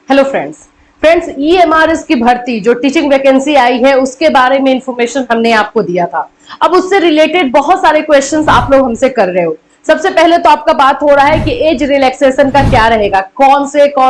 Hello friends EMRS की भर्ती जो टीचिंग वैकेंसी आई है उसके बारे में इंफॉर्मेशन हमने आपको दिया था। अब उससे रिलेटेड बहुत सारे क्वेश्चंस आप लोग हमसे कर रहे हो। सबसे पहले तो आपका बात हो रहा है कि एज रिलैक्सेशन का क्या रहेगा, कौन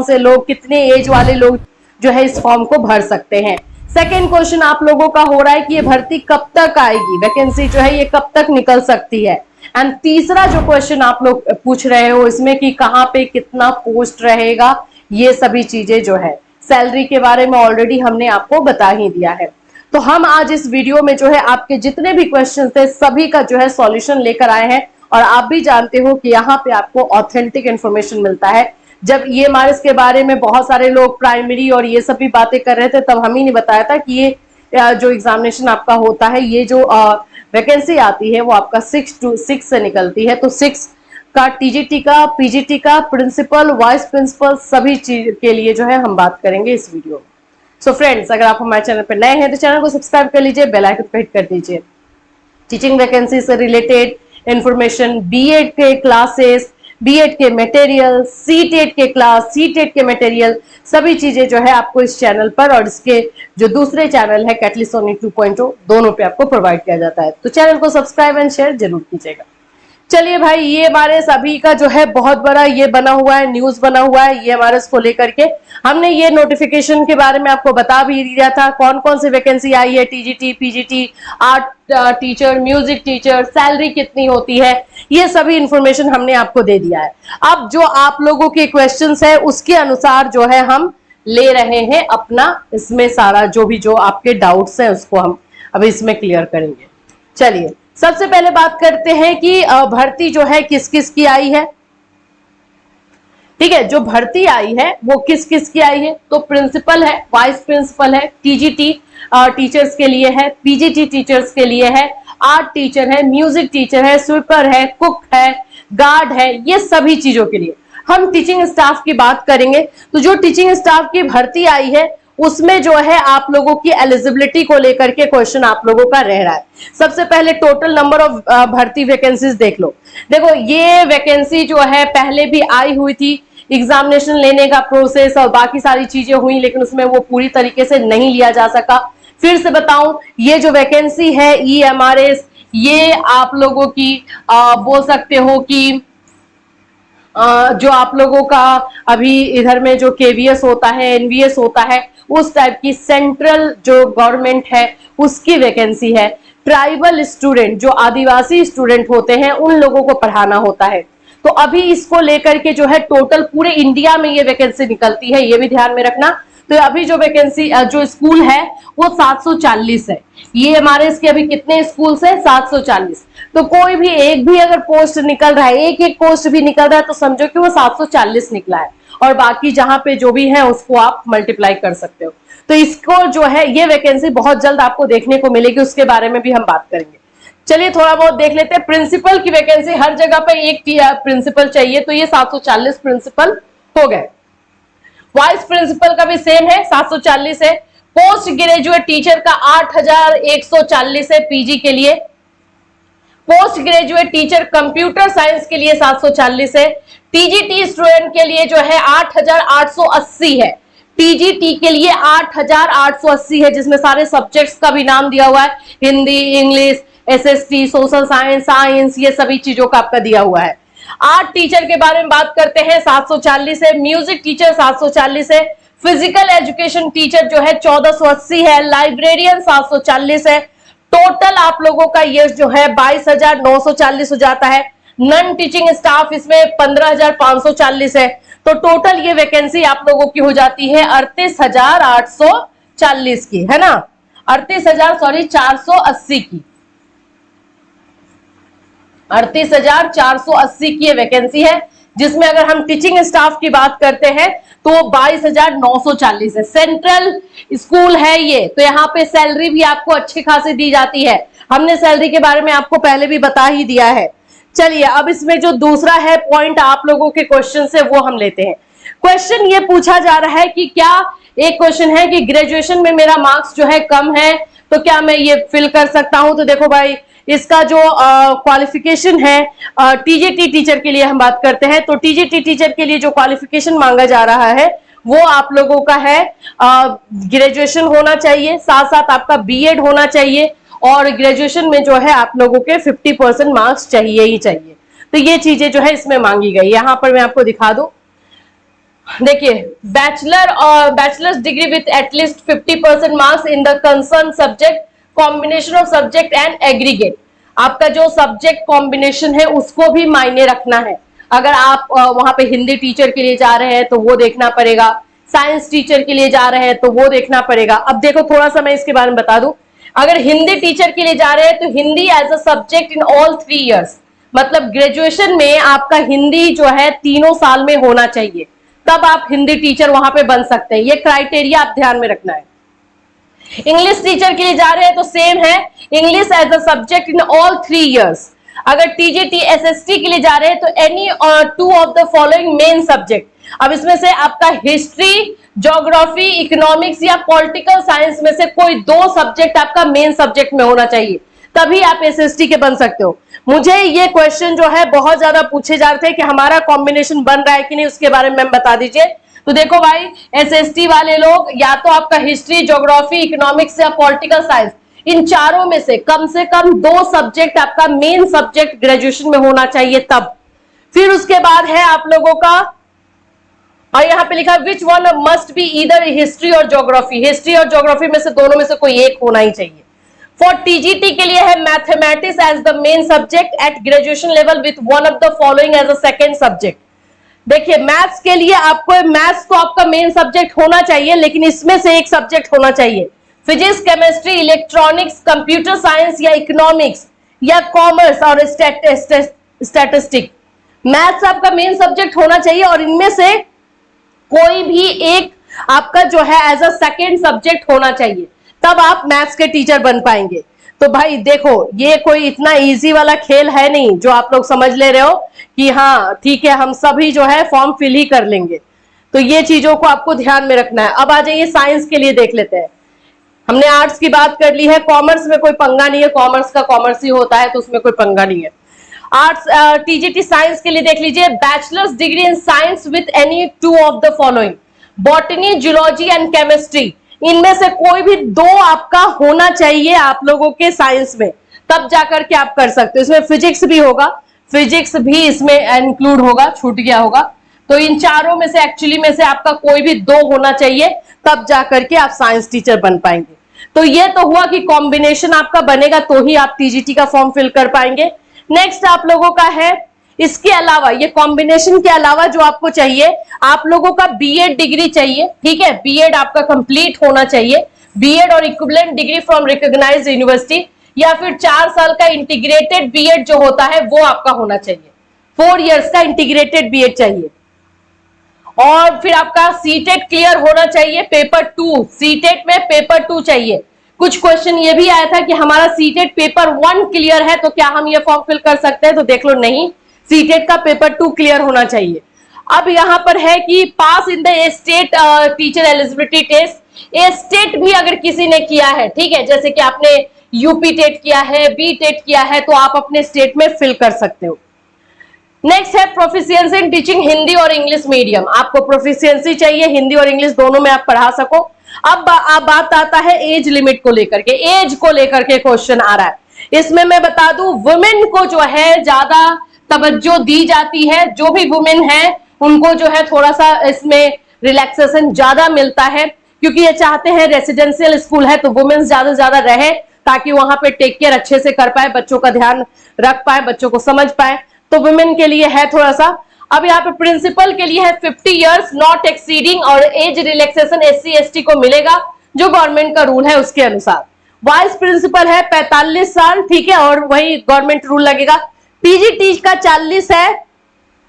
से लोग, कितने एज वाले लोग जो है इस फॉर्म को भर सकते हैं। सेकेंड क्वेश्चन आप लोगों का हो रहा है कि ये भर्ती कब तक आएगी, वैकेंसी जो है ये कब तक निकल सकती है। एंड तीसरा जो क्वेश्चन आप लोग पूछ रहे हो इसमें कि कहाँ पे कितना पोस्ट रहेगा, ये सभी चीजें जो है सैलरी के बारे में ऑलरेडी हमने आपको बता ही दिया है। तो हम आज इस वीडियो में जो है आपके जितने भी क्वेश्चन थे सभी का जो है सॉल्यूशन लेकर आए हैं। और आप भी जानते हो कि यहाँ पे आपको ऑथेंटिक इंफॉर्मेशन मिलता है। जब ईएमआरएस के बारे में बहुत सारे लोग प्राइमरी और ये सब भी बातें कर रहे थे तब हम ही नहीं बताया था कि ये जो एग्जामिनेशन आपका होता है, ये जो वैकेंसी आती है वो आपका 6 to 6 से निकलती है। तो 6 का टीजीटी का, पीजीटी का, प्रिंसिपल, वाइस प्रिंसिपल सभी चीज के लिए जो है हम बात करेंगे इस वीडियो में। सो फ्रेंड्स, अगर आप हमारे चैनल पर नए हैं तो चैनल को सब्सक्राइब कर लीजिए, बेल आइकन पर हिट कर दीजिए। टीचिंग वैकेंसी से रिलेटेड इंफॉर्मेशन, बीएड के क्लासेस, बीएड के मटेरियल, सीटेट के क्लास, सीटेट के मटेरियल, सभी चीजें जो है आपको इस चैनल पर और इसके जो दूसरे चैनल है कैटलिस्ट सोनी 2.0 दोनों पे आपको प्रोवाइड किया जाता है। तो चैनल को सब्सक्राइब एंड शेयर जरूर कीजिएगा। चलिए भाई, ये हमारे सभी का जो है बहुत बड़ा ये बना हुआ है, न्यूज बना हुआ है ये हमारे को लेकर के। हमने ये नोटिफिकेशन के बारे में आपको बता भी दिया था, कौन कौन सी वैकेंसी आई है, TGT, PGT, art teacher, music teacher, salary कितनी होती है, ये सभी इंफॉर्मेशन हमने आपको दे दिया है। अब जो आप लोगों के क्वेश्चंस है उसके अनुसार जो है हम ले रहे हैं अपना, इसमें सारा जो आपके डाउट्स है उसको हम अभी इसमें क्लियर करेंगे। चलिए सबसे पहले बात करते हैं कि भर्ती जो है किस किस की आई है। ठीक है, जो भर्ती आई है वो किस किस की आई है, तो प्रिंसिपल है, वाइस प्रिंसिपल है, टीजीटी टीचर्स के लिए है, पीजीटी टीचर्स के लिए है, आर्ट टीचर है, म्यूजिक टीचर है, स्वीपर है, कुक है, गार्ड है, ये सभी चीजों के लिए। हम टीचिंग स्टाफ की बात करेंगे तो जो टीचिंग स्टाफ की भर्ती आई है उसमें जो है आप लोगों की एलिजिबिलिटी को लेकर के क्वेश्चन आप लोगों का रह रहा है। सबसे पहले टोटल नंबर ऑफ भर्ती वैकेंसीज देख लो। देखो ये वैकेंसी जो है पहले भी आई हुई थी, एग्जामिनेशन लेने का प्रोसेस और बाकी सारी चीजें हुई लेकिन उसमें वो पूरी तरीके से नहीं लिया जा सका। फिर से बताऊं, ये जो वैकेंसी है ईएमआरएस, ये आप लोगों की बोल सकते हो कि जो आप लोगों का अभी इधर में जो केवीएस होता है, एनवीएस होता है, उस टाइप की सेंट्रल जो गवर्नमेंट है उसकी वैकेंसी है। ट्राइबल स्टूडेंट, जो आदिवासी स्टूडेंट होते हैं उन लोगों को पढ़ाना होता है। तो अभी इसको लेकर के जो है टोटल पूरे इंडिया में ये वैकेंसी निकलती है, ये भी ध्यान में रखना। तो अभी जो वैकेंसी जो स्कूल है वो 740 है। ये हमारे इसके अभी कितने स्कूल है, 740। तो कोई भी एक भी अगर पोस्ट निकल रहा है, एक एक पोस्ट भी निकल रहा है तो समझो कि वो 740 निकला है और बाकी जहां पे जो भी है उसको आप मल्टीप्लाई कर सकते हो। तो इसको जो है ये वैकेंसी बहुत जल्द आपको देखने को मिलेगी, उसके बारे में भी हम बात करेंगे। चलिए थोड़ा बहुत देख लेते हैं। प्रिंसिपल की वैकेंसी, हर जगह पे एक प्रिंसिपल चाहिए तो ये 740 प्रिंसिपल हो गए। वाइस प्रिंसिपल का भी सेम है, 740 है। पोस्ट ग्रेजुएट टीचर का 8140 है पीजी के लिए। Post graduate teacher computer science के लिए 740 है। टीजीटी स्टूडेंट के लिए जो है 8880 है। टीजीटी के लिए 8880 है, जिसमें सारे सब्जेक्ट्स का भी नाम दिया हुआ है, Hindi, English, SST, social science, science, ये सभी चीजों का आपका दिया हुआ है। आर्ट टीचर के बारे में बात करते हैं, 740 है। म्यूजिक टीचर 740 है। फिजिकल एजुकेशन टीचर जो है 1480 है। लाइब्रेरियन 740 है। टोटल आप लोगों का ये जो है 22,940 हो जाता है। नॉन टीचिंग स्टाफ इसमें 15,540 है। तो टोटल ये वैकेंसी आप लोगों की हो जाती है 38,840 की, है ना, 480 की, 38,480 की ये वैकेंसी है। जिसमें अगर हम टीचिंग स्टाफ की बात करते हैं तो 22,940 है। सेंट्रल स्कूल है ये, तो यहाँ पे सैलरी भी आपको अच्छी खासी दी जाती है। हमने सैलरी के बारे में आपको पहले भी बता ही दिया है। चलिए अब इसमें जो दूसरा है पॉइंट आप लोगों के क्वेश्चन से वो हम लेते हैं। क्वेश्चन ये पूछा जा रहा है कि क्या, एक क्वेश्चन है कि ग्रेजुएशन में मेरा मार्क्स जो है कम है तो क्या मैं ये फिल कर सकता हूं। तो देखो भाई, इसका जो क्वालिफिकेशन है टीजीटी टीचर के लिए हम बात करते हैं तो टीजीटी टीचर के लिए जो क्वालिफिकेशन मांगा जा रहा है वो आप लोगों का है ग्रेजुएशन होना चाहिए, साथ साथ आपका बीएड होना चाहिए, और ग्रेजुएशन में जो है आप लोगों के 50% मार्क्स चाहिए ही चाहिए। तो ये चीजें जो है इसमें मांगी गई। यहां पर मैं आपको दिखा दूं, देखिए, bachelors degree with at least 50% marks in the concern subject, combination of subject and aggregate. आपका जो सब्जेक्ट कॉम्बिनेशन है उसको भी मायने रखना है। अगर आप वहां पे हिंदी टीचर के लिए जा रहे हैं तो वो देखना पड़ेगा, साइंस टीचर के लिए जा रहे हैं तो वो देखना पड़ेगा। अब देखो, थोड़ा सा मैं इसके बारे में बता दूं, अगर हिंदी टीचर के लिए जा रहे हैं तो Hindi as a subject in all 3 years, मतलब ग्रेजुएशन में आपका हिंदी जो है 3 साल में होना चाहिए, तब आप हिंदी टीचर वहां पे बन सकते हैं। ये क्राइटेरिया आप ध्यान में रखना है। इंग्लिश टीचर के लिए जा रहे हैं तो सेम है, English as a subject in all 3 years. अगर टीजीटी एसएसटी के लिए जा रहे हैं तो any 2 of the following main subject. अब इसमें से आपका हिस्ट्री, ज्योग्राफी, इकोनॉमिक्स या पॉलिटिकल साइंस में से कोई 2 सब्जेक्ट आपका मेन सब्जेक्ट में होना चाहिए, तभी आप एसएसटी के बन सकते हो। मुझे ये क्वेश्चन जो है बहुत ज्यादा पूछे जा रहे थे कि हमारा कॉम्बिनेशन बन रहा है कि नहीं, उसके बारे में बता दीजिए। तो देखो भाई, एसएसटी वाले लोग या तो आपका हिस्ट्री, ज्योग्राफी, इकोनॉमिक्स या पॉलिटिकल साइंस, इन चारों में से कम 2 सब्जेक्ट आपका मेन सब्जेक्ट ग्रेजुएशन में होना चाहिए तब। फिर उसके बाद है आप लोगों का, और यहाँ पे लिखा which one must be either history और ज्योग्राफी। हिस्ट्री और ज्योग्राफी में से दोनों में से कोई एक होना ही चाहिए। फॉर टीजीटी के लिए है mathematics as the main subject at graduation level with one of the following as a second subject. देखिए, मैथ्स के लिए आपको, मैथ्स तो आपका मेन सब्जेक्ट होना चाहिए, लेकिन इसमें से एक सब्जेक्ट होना चाहिए। Physics, chemistry, electronics, computer science या इकोनॉमिक्स या कॉमर्स और स्टैटिस्टिक। मैथ्स आपका मेन सब्जेक्ट होना चाहिए और इनमें से कोई भी एक आपका जो है एज अ सेकेंड सब्जेक्ट होना चाहिए, तब आप मैथ्स के टीचर बन पाएंगे। तो भाई देखो, ये कोई इतना इजी वाला खेल है नहीं जो आप लोग समझ ले रहे हो कि हाँ ठीक है हम सभी जो है फॉर्म फिल ही कर लेंगे। तो ये चीजों को आपको ध्यान में रखना है। अब आ जाइए साइंस के लिए, देख लेते हैं। हमने आर्ट्स की बात कर ली है, कॉमर्स में कोई पंगा नहीं है, कॉमर्स का कॉमर्स ही होता है तो उसमें कोई पंगा नहीं है। आर्ट्स टीजीटी साइंस के लिए देख लीजिए, bachelors degree in science with any 2 of the following, botany, zoology and chemistry. इनमें से कोई भी 2 आपका होना चाहिए आप लोगों के साइंस में, तब जाकर के आप कर सकते हो। इसमें फिजिक्स भी होगा, फिजिक्स भी इसमें इंक्लूड होगा, छूट गया होगा। तो इन चारों में से एक्चुअली में से आपका कोई भी 2 होना चाहिए, तब जाकर के आप साइंस टीचर बन पाएंगे। तो ये तो हुआ कि कॉम्बिनेशन आपका बनेगा तो ही आप टीजीटी का फॉर्म फिल कर पाएंगे। नेक्स्ट आप लोगों का है, इसके अलावा, ये कॉम्बिनेशन के अलावा जो आपको चाहिए, आप लोगों का बीएड डिग्री चाहिए, ठीक है। बीएड आपका कंप्लीट होना चाहिए, बीएड और equivalent degree from recognised university, या फिर 4 साल का इंटीग्रेटेड बीएड जो होता है वो आपका होना चाहिए। 4 इयर्स का इंटीग्रेटेड बीएड चाहिए। और फिर आपका सीटेट क्लियर होना चाहिए, पेपर 2, सीटेट में पेपर 2 चाहिए। कुछ क्वेश्चन ये भी आया था कि हमारा सीटेट पेपर 1 क्लियर है तो क्या हम ये फॉर्म फिल कर सकते हैं, तो देख लो नहीं, सीटेट का पेपर 2 क्लियर होना चाहिए। अब यहां पर है कि pass in the state teacher eligibility test. A state भी अगर किसी ने किया है, ठीक है, जैसे कि आपने यूपी टेट किया है, बी टेट किया है, तो आप अपने स्टेट में फिल कर सकते हो। नेक्स्ट है प्रोफिशिएंसी इन टीचिंग हिंदी और इंग्लिश मीडियम। आपको प्रोफिशिएंसी चाहिए, हिंदी और इंग्लिश दोनों में आप पढ़ा सको। अब बात आता है एज लिमिट को लेकर के, एज को लेकर के क्वेश्चन आ रहा है। इसमें मैं बता दूं, वुमेन को जो है ज्यादा तवज्जो दी जाती है, जो भी वुमेन है उनको जो है थोड़ा सा इसमें रिलैक्सेशन ज्यादा मिलता है, क्योंकि ये चाहते हैं रेसिडेंशियल स्कूल है तो वुमेन ज्यादा से ज्यादा रहे, ताकि वहां पे टेक केयर अच्छे से कर पाए, बच्चों का ध्यान रख पाए, बच्चों को समझ पाए। तो वुमेन के लिए है थोड़ा सा। अब यहाँ पे प्रिंसिपल के लिए है 50 इयर्स नॉट एक्सीडिंग, और एज रिलैक्सेशन SC ST को मिलेगा जो गवर्नमेंट का रूल है उसके अनुसार। वाइस प्रिंसिपल है 45 साल, ठीक है, और वही गवर्नमेंट रूल लगेगा। टीजीटी का 40 है,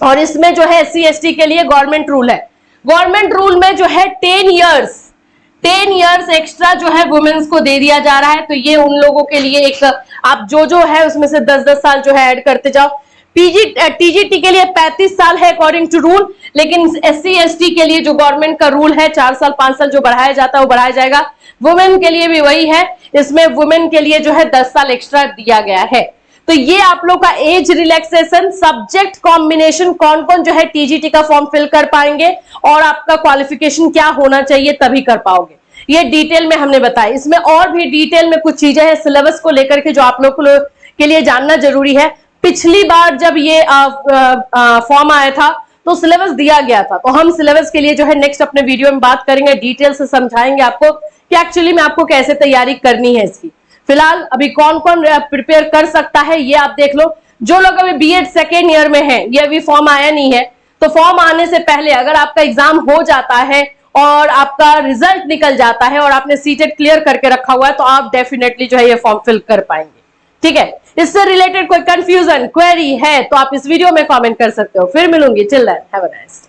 और इसमें जो है SC ST के लिए गवर्नमेंट रूल है। गवर्नमेंट रूल में जो है 10 इयर्स एक्स्ट्रा जो है वुमेन्स को दे दिया जा रहा है। तो ये उन लोगों के लिए एक, आप जो है उसमें से 10-10 साल जो है ऐड करते जाओ। टीजीटी के लिए 35 साल है अकॉर्डिंग टू रूल, लेकिन SC ST के लिए जो गवर्नमेंट का रूल है 4 साल 5 साल जो बढ़ाया जाता है वो बढ़ाया जाएगा। वुमेन के लिए भी वही है, इसमें वुमेन के लिए जो है 10 साल एक्स्ट्रा दिया गया है। तो ये आप लोग का एज रिलैक्सेशन, सब्जेक्ट कॉम्बिनेशन, कौन कौन जो है टीजीटी का फॉर्म फिल कर पाएंगे और आपका क्वालिफिकेशन क्या होना चाहिए तभी कर पाओगे, ये डिटेल में हमने बताया। इसमें और भी डिटेल में कुछ चीजें हैं सिलेबस को लेकर के जो आप लोग के लिए जानना जरूरी है। पिछली बार जब ये फॉर्म आया था तो सिलेबस दिया गया था, तो हम सिलेबस के लिए जो है नेक्स्ट अपने वीडियो में बात करेंगे, डिटेल से समझाएंगे आपको कि एक्चुअली में आपको कैसे तैयारी करनी है इसकी। फिलहाल अभी कौन कौन प्रिपेयर कर सकता है ये आप देख लो। जो लोग अभी बीएड सेकेंड ईयर में हैं, ये अभी फॉर्म आया नहीं है, तो फॉर्म आने से पहले अगर आपका एग्जाम हो जाता है और आपका रिजल्ट निकल जाता है और आपने सीटेट क्लियर करके रखा हुआ है, तो आप डेफिनेटली जो है ये फॉर्म फिल कर पाएंगे। ठीक है, इससे रिलेटेड कोई कंफ्यूजन, क्वेरी है तो आप इस वीडियो में कमेंट कर सकते हो। फिर मिलूंगी, till then have a nice day.